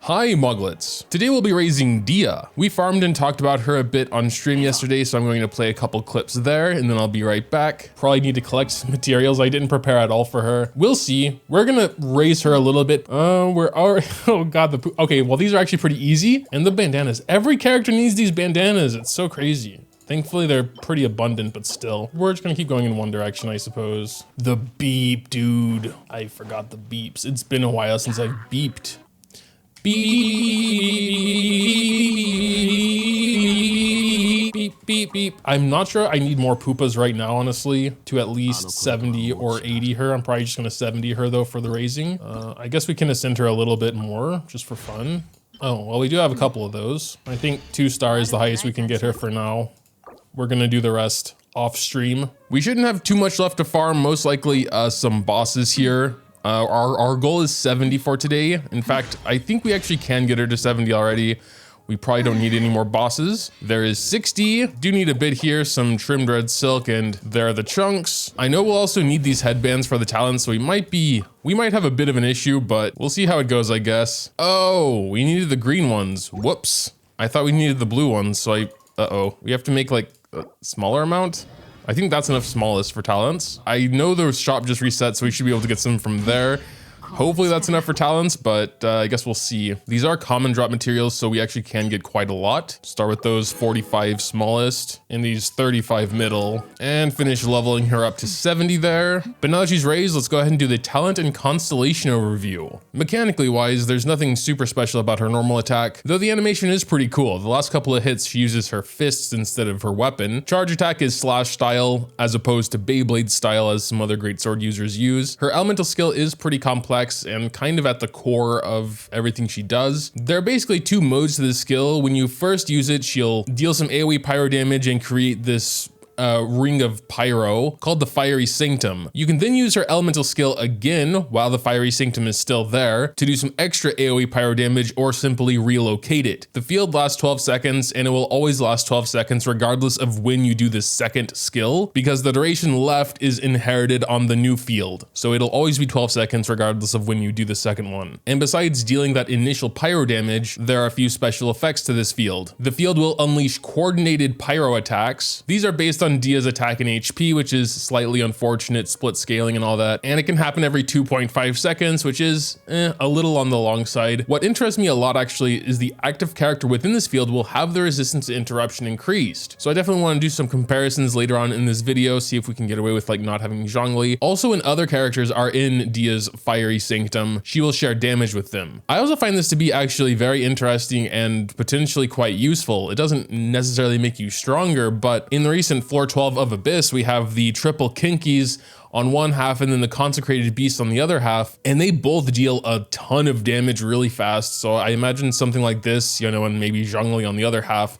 Hi Muglets! Today we'll be raising Dehya. We farmed and talked about her a bit on stream yesterday, so I'm going to play a couple clips there and then I'll be right back. Probably need to collect some materials. I didn't prepare at all for her. We'll see. We're gonna raise her a little bit. We're already, oh god, okay, well these are actually pretty easy. And the bandanas. Every character needs these bandanas. It's so crazy. Thankfully, they're pretty abundant, but still. We're just gonna keep going in one direction, I suppose. The beep, dude. I forgot the beeps. It's been a while since I've beeped. Beep, beep, beep, beep. I'm not sure I need more poopas right now, honestly, to at least 70 or 80 her. I'm probably just gonna 70 her though for the raising. I guess we can ascend her a little bit more, just for fun. Oh, well, we do have a couple of those. I think 2 stars is the highest we can get her for now. We're gonna do the rest off stream. We shouldn't have too much left to farm, most likely some bosses here. Our goal is 70 for today. In fact, I think we actually can get her to 70 already. We probably don't need any more bosses. There is 60. Do need a bit here, some trimmed red silk, and there are the chunks. I know we'll also need these headbands for the talents, so we might have a bit of an issue, but we'll see how it goes, I guess. Oh, we needed the green ones. Whoops. I thought we needed the blue ones, so uh-oh. We have to make like a smaller amount? I think that's enough smallest for talents. I know the shop just reset, so we should be able to get some from there. Hopefully that's enough for talents, but I guess we'll see. These are common drop materials, so we actually can get quite a lot. Start with those 45 smallest and these 35 middle and finish leveling her up to 70 there. But now that she's raised, let's go ahead and do the talent and constellation overview. Mechanically wise, there's nothing super special about her normal attack, though the animation is pretty cool. The last couple of hits, she uses her fists instead of her weapon. Charge attack is slash style as opposed to Beyblade style as some other greatsword users use. Her elemental skill is pretty complex and kind of at the core of everything she does. There are basically 2 modes to this skill. When you first use it, she'll deal some AoE pyro damage and create this ring of pyro called the Fiery Sanctum. You can then use her elemental skill again while the Fiery Sanctum is still there to do some extra AoE pyro damage or simply relocate it. The field lasts 12 seconds and it will always last 12 seconds regardless of when you do the second skill, because the duration left is inherited on the new field. So it'll always be 12 seconds regardless of when you do the second one. And besides dealing that initial pyro damage, there are a few special effects to this field. The field will unleash coordinated pyro attacks. These are based on Dehya's attack and HP, which is slightly unfortunate, split scaling and all that. And it can happen every 2.5 seconds, which is a little on the long side. What interests me a lot actually is the active character within this field will have the resistance to interruption increased. So I definitely want to do some comparisons later on in this video, see if we can get away with like not having Zhongli. Also, when other characters are in Dehya's Fiery Sanctum, she will share damage with them. I also find this to be actually very interesting and potentially quite useful. It doesn't necessarily make you stronger, but in the recent floor 12 of Abyss, we have the triple kinkies on one half and then the consecrated beast on the other half, and they both deal a ton of damage really fast. So I imagine something like this, you know, and maybe Zhongli on the other half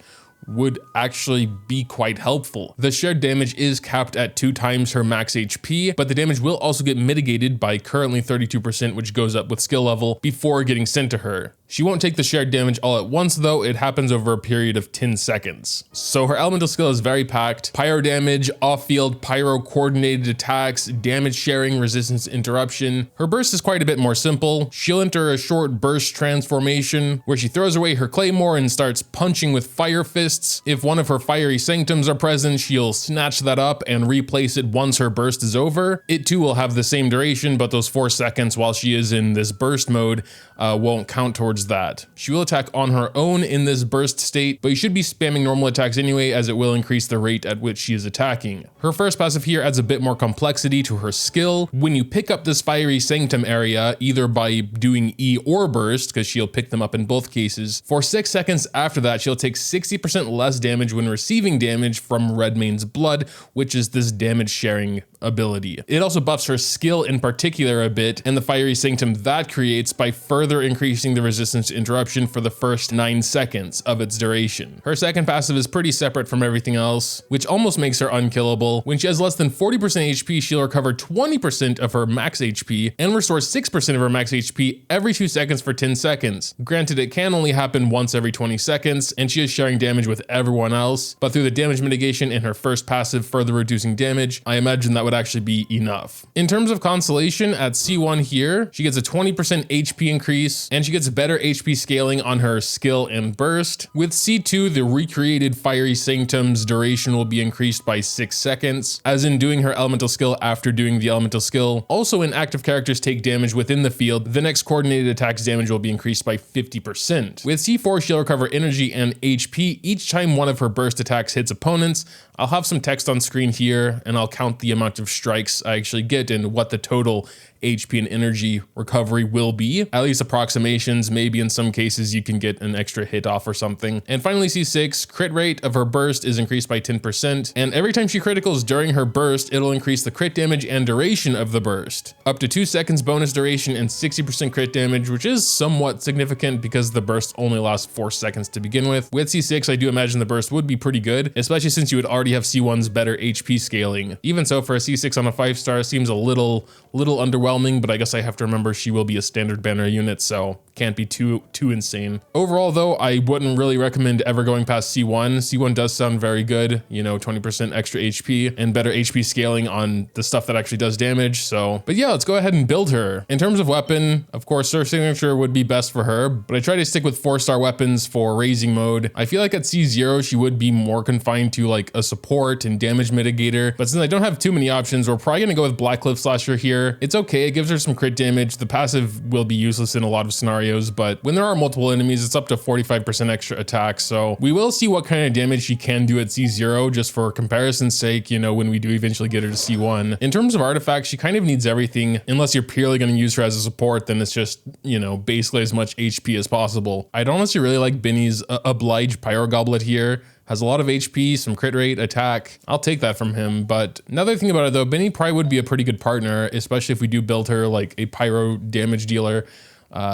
would actually be quite helpful. The shared damage is capped at 2 times her max HP, but the damage will also get mitigated by currently 32%, which goes up with skill level before getting sent to her. She won't take the shared damage all at once though, it happens over a period of 10 seconds. So her elemental skill is very packed. Pyro damage, off-field pyro coordinated attacks, damage sharing, resistance interruption. Her burst is quite a bit more simple. She'll enter a short burst transformation where she throws away her claymore and starts punching with fire fists. If one of her fiery sanctums are present, she'll snatch that up and replace it once her burst is over. It too will have the same duration, but those 4 seconds while she is in this burst mode won't count towards that. She will attack on her own in this burst state, but you should be spamming normal attacks anyway, as it will increase the rate at which she is attacking. Her first passive here adds a bit more complexity to her skill. When you pick up this Fiery Sanctum area, either by doing E or burst, because she'll pick them up in both cases, for 6 seconds after that, she'll take 60% less damage when receiving damage from Redmane's blood, which is this damage sharing ability. It also buffs her skill in particular a bit, and the Fiery Sanctum that creates by further increasing the resistance to interruption for the first 9 seconds of its duration. Her second passive is pretty separate from everything else, which almost makes her unkillable. When she has less than 40% HP, she'll recover 20% of her max HP and restore 6% of her max HP every 2 seconds for 10 seconds. Granted, it can only happen once every 20 seconds, and she is sharing damage with everyone else, but through the damage mitigation in her first passive further reducing damage, I imagine that would actually be enough. In terms of consolation at C1 here, she gets a 20% HP increase and she gets better HP scaling on her skill and burst. With C2, the recreated Fiery Sanctum's duration will be increased by 6 seconds, as in doing her elemental skill after doing the elemental skill. Also, when active characters take damage within the field, the next coordinated attack's damage will be increased by 50%. With C4, she'll recover energy and HP each time one of her burst attacks hits opponents. I'll have some text on screen here and I'll count the amount of strikes I actually get and what the total HP and energy recovery will be. At least approximations, maybe in some cases you can get an extra hit off or something. And finally, C6, crit rate of her burst is increased by 10%. And every time she criticals during her burst, it'll increase the crit damage and duration of the burst. Up to 2 seconds bonus duration and 60% crit damage, which is somewhat significant because the burst only lasts 4 seconds to begin with. With C6, I do imagine the burst would be pretty good, especially since you would already have C1's better HP scaling. Even so, for a C6 on a 5-star seems a little underwhelming, but I guess I have to remember she will be a standard banner unit, so can't be too insane. Overall though, I wouldn't really recommend ever going past C1. C1 does sound very good, you know, 20% extra HP and better HP scaling on the stuff that actually does damage. So, but yeah, let's go ahead and build her. In terms of weapon, of course, Surf Signature would be best for her, but I try to stick with 4-star weapons for raising mode. I feel like at C0, she would be more confined to like a support and damage mitigator, but since I don't have too many options, we're probably gonna go with Black Cliff Slasher here. It's okay, it gives her some crit damage. The passive will be useless in a lot of scenarios, but when there are multiple enemies, it's up to 45% extra attack. So we will see what kind of damage she can do at C0, just for comparison's sake, you know, when we do eventually get her to C1. In terms of artifacts, she kind of needs everything. Unless you're purely going to use her as a support, then it's just, you know, basically as much HP as possible. I'd honestly really like Binny's Oblige Pyro Goblet here. Has a lot of HP, some crit rate, attack. I'll take that from him. But another thing about it though, Benny probably would be a pretty good partner, especially if we do build her like a pyro damage dealer.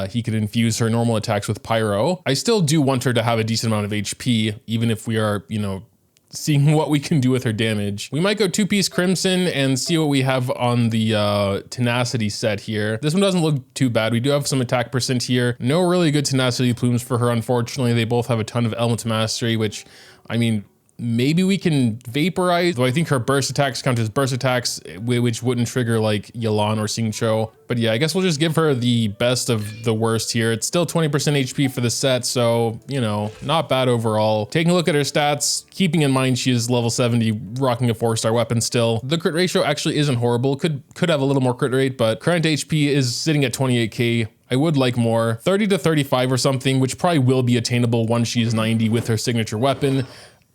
He could infuse her normal attacks with pyro. I still do want her to have a decent amount of HP, even if we are, you know, seeing what we can do with her damage. We might go 2-piece Crimson and see what we have on the Tenacity set here. This one doesn't look too bad. We do have some attack percent here. No really good Tenacity plumes for her, unfortunately. They both have a ton of Element Mastery, which, I mean, maybe we can vaporize, though I think her burst attacks count as burst attacks, which wouldn't trigger like Yelan or Xingqiu. But yeah, I guess we'll just give her the best of the worst here. It's still 20% HP for the set, so, you know, not bad overall. Taking a look at her stats, keeping in mind she is level 70, rocking a 4-star weapon still. The crit ratio actually isn't horrible. Could have a little more crit rate, but current HP is sitting at 28k. I would like more, 30 to 35 or something, which probably will be attainable once she's 90 with her signature weapon.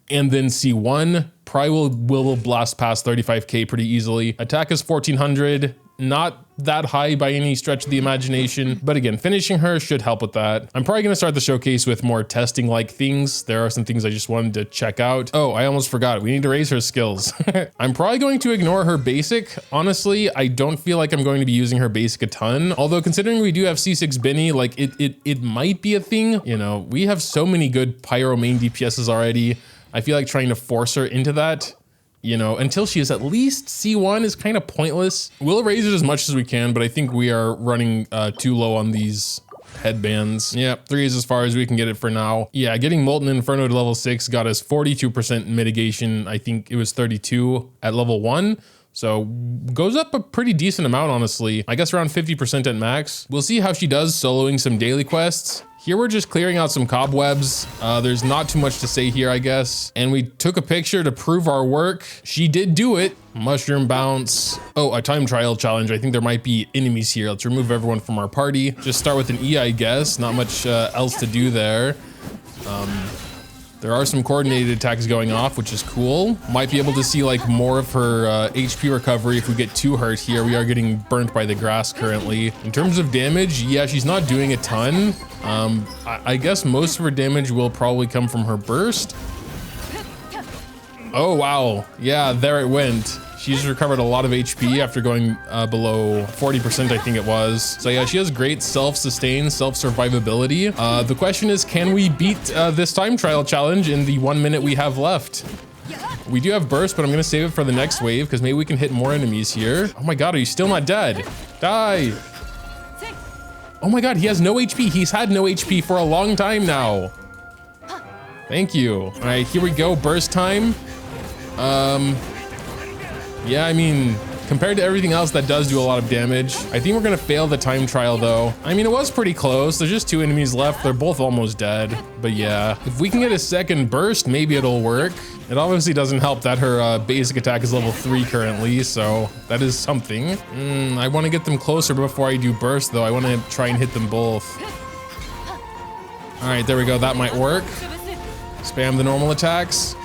And then C1 probably will blast past 35k pretty easily. Attack is 1400, not that high by any stretch of the imagination, but again, finishing her should help with that. I'm probably gonna start the showcase with more testing like things. There are some things I just wanted to check out. Oh, I almost forgot, we need to raise her skills. I'm probably going to ignore her basic. Honestly, I don't feel like I'm going to be using her basic a ton. Although considering we do have C6 Benny, like it might be a thing. You know, we have so many good Pyro main DPSs already. I feel like trying to force her into that, you know, until she is at least C1 is kind of pointless. We'll raise it as much as we can, but I think we are running too low on these headbands. Yeah, 3 is as far as we can get it for now. Yeah, getting Molten Inferno to level 6 got us 42% mitigation. I think it was 32 at level 1. So goes up a pretty decent amount, honestly. I guess around 50% at max. We'll see how she does soloing some daily quests. Here we're just clearing out some cobwebs. There's not too much to say here, I guess. And we took a picture to prove our work. She did do it. Mushroom bounce. Oh, a time trial challenge. I think there might be enemies here. Let's remove everyone from our party. Just start with an E, I guess. Not much else to do there. There are some coordinated attacks going off, which is cool. Might be able to see like more of her HP recovery if we get too hurt here. We are getting burnt by the grass currently. In terms of damage, yeah, she's not doing a ton. I guess most of her damage will probably come from her burst. Oh, wow. Yeah, there it went. She's recovered a lot of HP after going below 40%, I think it was. So yeah, she has great self-sustain, self-survivability. The question is, can we beat this time trial challenge in the 1 minute we have left? We do have burst, but I'm gonna save it for the next wave because maybe we can hit more enemies here. Oh my God, are you still not dead? Die. Oh my God, he has no HP. He's had no HP for a long time now. Thank you. All right, here we go, burst time. Yeah, I mean, compared to everything else that does do a lot of damage, I think we're gonna fail the time trial though. I mean, it was pretty close. There's just 2 enemies left. They're both almost dead. But yeah, if we can get a second burst, maybe it'll work. It obviously doesn't help that her basic attack is level 3 currently, so that is something. I want to get them closer before I do burst though. I want to try and hit them both. All right, there we go. That might work. Spam the normal attacks.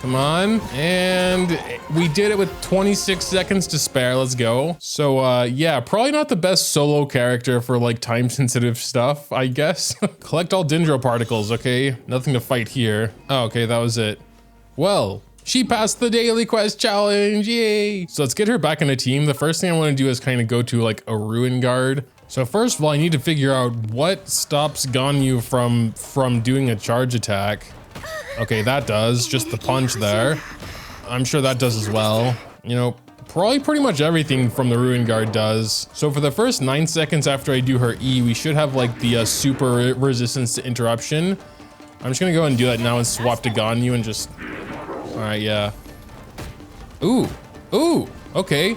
Come on. And we did it with 26 seconds to spare. Let's go. So yeah, probably not the best solo character for like time sensitive stuff, I guess. Collect all dendro particles. Okay, nothing to fight here. Oh, okay, that was it. Well, she passed the daily quest challenge, yay! So let's get her back in a team. The first thing I want to do is kind of go to like a ruin guard. So first of all, I need to figure out what stops Ganyu from doing a charge attack. Okay, that does, just the punch there. I'm sure that does as well. You know, probably pretty much everything from the ruin guard does. So for the first 9 seconds after I do her E, we should have like the super resistance to interruption. I'm just gonna go ahead and do that now and swap to Ganyu and just... All right, yeah. Ooh, okay.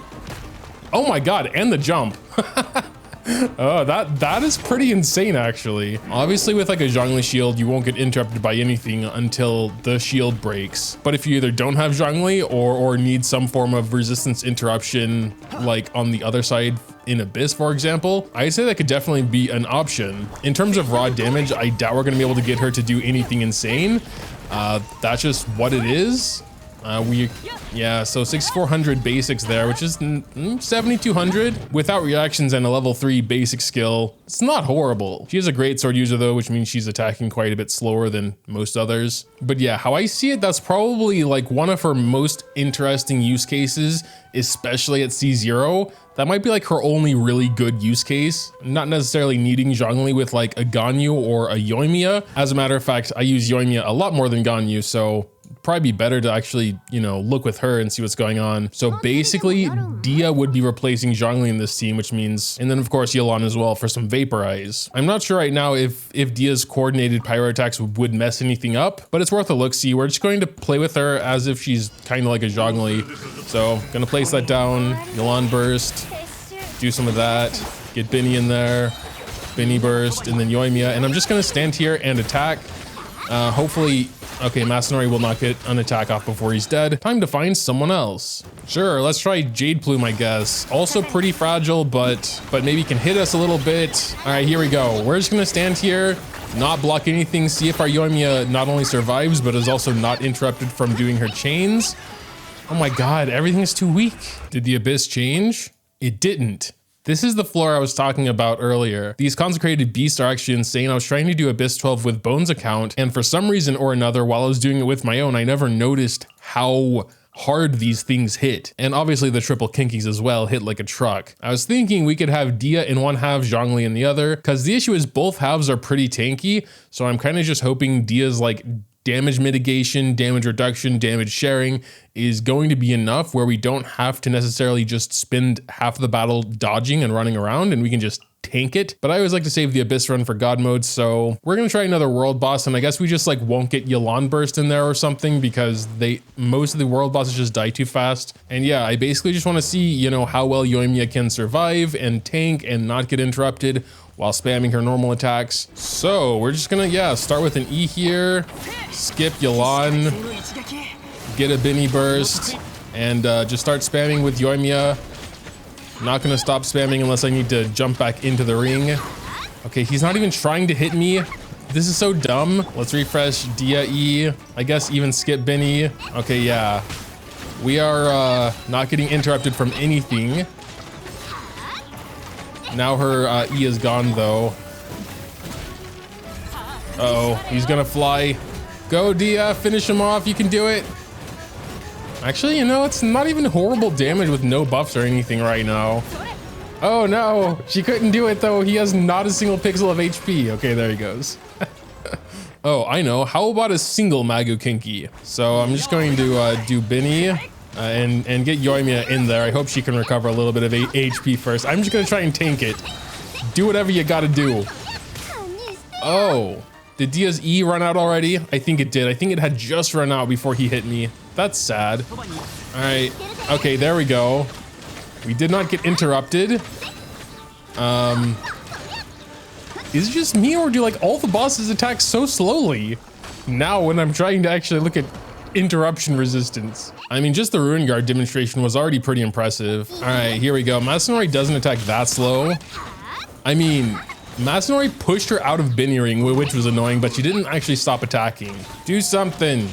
Oh my God, and the jump. Oh, that is pretty insane, actually. Obviously, with like a Zhongli shield, you won't get interrupted by anything until the shield breaks. But if you either don't have Zhongli or need some form of resistance interruption, like on the other side in Abyss, for example, I'd say that could definitely be an option. In terms of raw damage, I doubt we're gonna be able to get her to do anything insane. That's just what it is. Yeah, so 6400 basics there, which is 7200 without reactions and a level 3 basic skill. It's not horrible. She is a great sword user though, which means she's attacking quite a bit slower than most others. But yeah, how I see it, that's probably like one of her most interesting use cases, especially at C0. That might be like her only really good use case, not necessarily needing Zhongli with like a Ganyu or a Yoimiya. As a matter of fact, I use Yoimiya a lot more than Ganyu, so probably be better to actually, you know, look with her and see what's going on. So basically, Dehya would be replacing Zhongli in this team, which means, and then of course Yelan as well for some Vaporize. I'm not sure right now if Dehya's coordinated pyro attacks would mess anything up, but it's worth a look-see. We're just going to play with her as if she's kind of like a Zhongli. So gonna place that down, Yelan burst, do some of that, get Binny in there, Binny burst, and then Yoimiya, and I'm just gonna stand here and attack. Hopefully, okay, Masanori will not get an attack off before he's dead. Time to find someone else. Sure, let's try Jade Plume, I guess. Also pretty fragile, but maybe can hit us a little bit. All right, here we go. We're just gonna stand here, not block anything, see if our Yoimiya not only survives, but is also not interrupted from doing her chains. Oh my God, everything is too weak. Did the Abyss change? It didn't. This is the floor I was talking about earlier. These consecrated beasts are actually insane. I was trying to do Abyss 12 with Bones account, and for some reason or another, while I was doing it with my own, I never noticed how hard these things hit. And obviously the triple kinkies as well hit like a truck. I was thinking we could have Dehya in one half, Zhongli in the other, because the issue is both halves are pretty tanky, so I'm kind of just hoping Dehya's like damage mitigation, damage reduction, damage sharing is going to be enough where we don't have to necessarily just spend half the battle dodging and running around, and we can just tank it. But I always like to save the Abyss run for God mode, so we're gonna try another world boss, and I guess we just like won't get Yelan burst in there or something because most of the world bosses just die too fast. And yeah, I basically just want to see, you know, how well Yoimiya can survive and tank and not get interrupted while spamming her normal attacks. So we're just gonna, yeah, start with an E here, skip Yelan, get a Binny burst, and just start spamming with Yoimiya. Not gonna stop spamming unless I need to jump back into the ring. Okay, he's not even trying to hit me. This is so dumb. Let's refresh Dehya E. I guess even skip Binny. Okay, yeah. We are not getting interrupted from anything. Now her E is gone though. Uh-oh, he's gonna fly. Go Dehya, finish him off, you can do it. Actually, you know, it's not even horrible damage with no buffs or anything right now. Oh no, she couldn't do it though. He has not a single pixel of HP. Okay, there he goes. Oh, I know. How about a single Magu Kinky? So I'm just going to do Binny and get Yoimiya in there. I hope she can recover a little bit of HP first. I'm just gonna try and tank it. Do whatever you gotta do. Oh, did Dehya's E run out already? I think it did. I think it had just run out before he hit me. That's sad. All right. Okay, there we go. We did not get interrupted. Is it just me, or do like all the bosses attack so slowly now when I'm trying to actually look at interruption resistance? I mean, just the Ruin Guard demonstration was already pretty impressive. All right, here we go. Masanori doesn't attack that slow. I mean, Masanori pushed her out of Binny Ring, which was annoying, but she didn't actually stop attacking. Do something.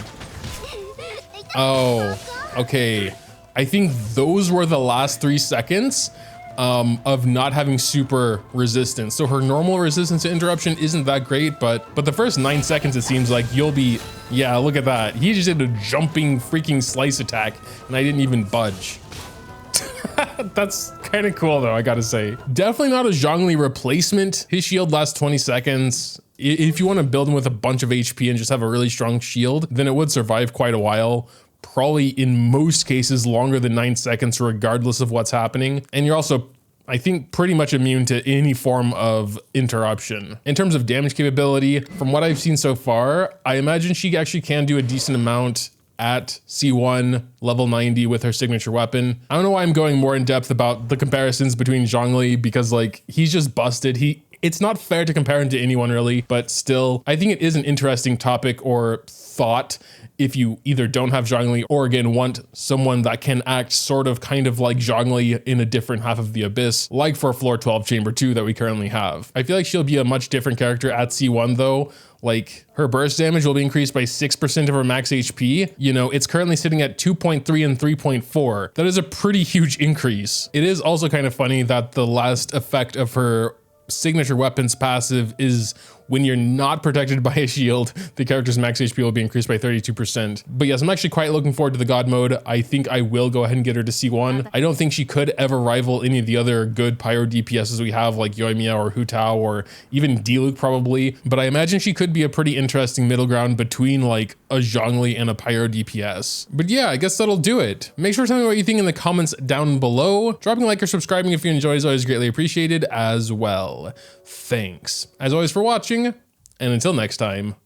Oh, okay. I think those were the last 3 seconds of not having super resistance. So her normal resistance to interruption isn't that great, but the first 9 seconds, it seems like you'll be, yeah, look at that. He just did a jumping freaking slice attack and I didn't even budge. That's kind of cool though, I gotta say. Definitely not a Zhongli replacement. His shield lasts 20 seconds. If you want to build him with a bunch of HP and just have a really strong shield, then it would survive quite a while. Probably in most cases longer than 9 seconds, regardless of what's happening. And you're also, I think, pretty much immune to any form of interruption. In terms of damage capability, from what I've seen so far, I imagine she actually can do a decent amount at C1 level 90 with her signature weapon. I don't know why I'm going more in depth about the comparisons between Zhongli, because like he's just busted. It's not fair to compare him to anyone really, but still, I think it is an interesting topic or thought if you either don't have Zhongli or again want someone that can act sort of kind of like Zhongli in a different half of the abyss, like for floor 12 chamber 2 that we currently have. I feel like she'll be a much different character at C1 though. Like her burst damage will be increased by 6% of her max HP. You know, it's currently sitting at 2.3 and 3.4. That is a pretty huge increase. It is also kind of funny that the last effect of her signature weapons passive is when you're not protected by a shield, the character's max HP will be increased by 32%. But yes, I'm actually quite looking forward to the God mode. I think I will go ahead and get her to C1. I don't think she could ever rival any of the other good pyro DPSs we have, like Yoimiya or Hu Tao or even Diluc probably. But I imagine she could be a pretty interesting middle ground between like a Zhongli and a pyro DPS. But yeah, I guess that'll do it. Make sure to tell me what you think in the comments down below. Dropping a like or subscribing if you enjoy is always greatly appreciated as well. Thanks, as always, for watching, and until next time.